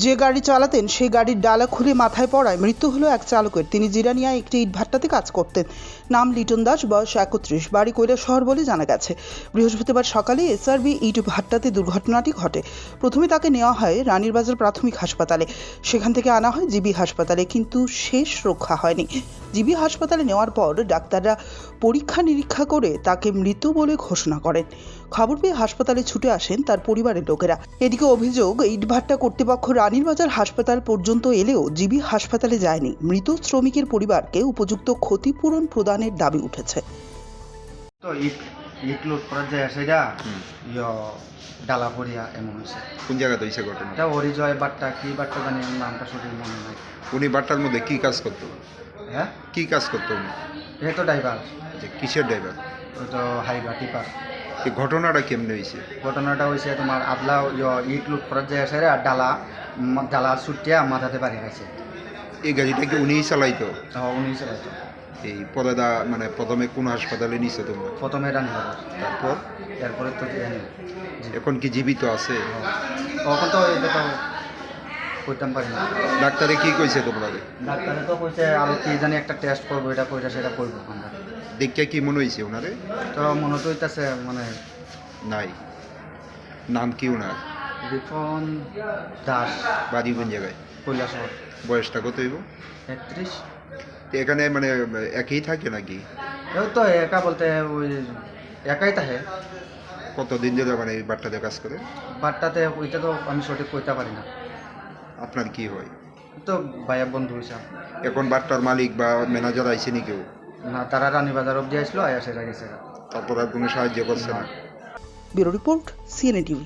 যে গাড়ি চালাতেন সেই গাড়ির ডালা খুলে মাথায় পড়ায় মৃত্যু হলো এক চালকের। তিনি জিরানিয়ায় একটি ইটভাট্টাতে কাজ করতেন। নাম লিটন দাস, বয়স 31, বাড়ি কৈলাসহর বলে জানা গেছে। বৃহস্পতিবার সকালে এসআরবি ইট ভাট্টাতে দুর্ঘটনাটি ঘটে। প্রথমে তাকে নেওয়া হয় রানীরবাজার প্রাথমিক হাসপাতালে, সেখান থেকে আনা হয় জিবি হাসপাতালে, কিন্তু শেষ রক্ষা হয়নি। জিবি হাসপাতালে নেওয়ার পর ডাক্তাররা পরীক্ষা নিরীক্ষা করে তাকে মৃত বলে ঘোষণা করেন। খবর পেয়ে হাসপাতালে ছুটে আসেন তার পরিবারের লোকেরা। এদিকে অভিযোগ, ইটভাট্টা কর্তৃপক্ষ রানীরবাজার হাসপাতাল পর্যন্ত এলেও জিবি হাসপাতালে যায়নি। মৃত শ্রমিকের পরিবারকে উপযুক্ত ক্ষতিপূরণ প্রদানের দাবি উঠেছে। তো ইট লোড করার যায় সেটা ডালা পড়িয়া এমন হয়েছে। কোন জায়গাতে হয়েছে ঘটনা? এটা অরিজয় বাট্টা, কি বাট্টা জানি, নামটা সঠিক মনে নাই। উনি বাট্টার মধ্যে কি কাজ করতো? হ্যাঁ, কি কাজ করতো উনি? এ তো ড্রাইভার, যে কিসের ড্রাইভার? ওই তো হাইবা টিপার। এই ঘটনাটা কেমনে হয়েছে? ঘটনাটা হয়েছে তোমার আদলা ইট লোড করার যায় সেরে আর ডালা ছুটিয়া মাথাতে বাড়ি গেছে। এই গাড়িটা কি উনিই চালাইতো? উনি চালাইতো। এই পদেদা মানে প্রথমে কোন হাসপাতালে নিছো তোমরা? প্রথমে রানীবাজার, তারপর এরপরে তো এখন কি জীবিত আছে? তখন তো এটা তো করতাম পারি না। ডাক্তারে কি কইছে তোমরা? ডাক্তারে তো কইছে আরো কি জানি একটা টেস্ট করবো, এটা কইটা সেটা করবো আমরা। দেখে কি মনে হয়েছে ওনারে? তো মনে তো হইতাছে মানে নাই। নাম কি ওনার? রিফন দাস, বাড়ি কোন জায়গায়? কৈলাসহর। বয়সটা কত হইব? 31। তো এখানে মানে একই থাকে নাকি? এই তো একা বলতে ওই একাই থাকে। কতদিন ধরে মানে এই বাট্টাতে কাজ করে? বাট্টাতে ওইটা তো আমি সঠিক কইতে পারি না। আপনার কি হয়? তো ভাইয়া বন্ধু হিসাব এখন বাট্টার মালিক বা ম্যানেজার আইছে নি কেউ? না, তারা রানীবাজার অব্দি আসলো, আয়া সেটা গেছে। তারপর আর কোনো সাহায্য করছে না? Bureau report, CNA TV.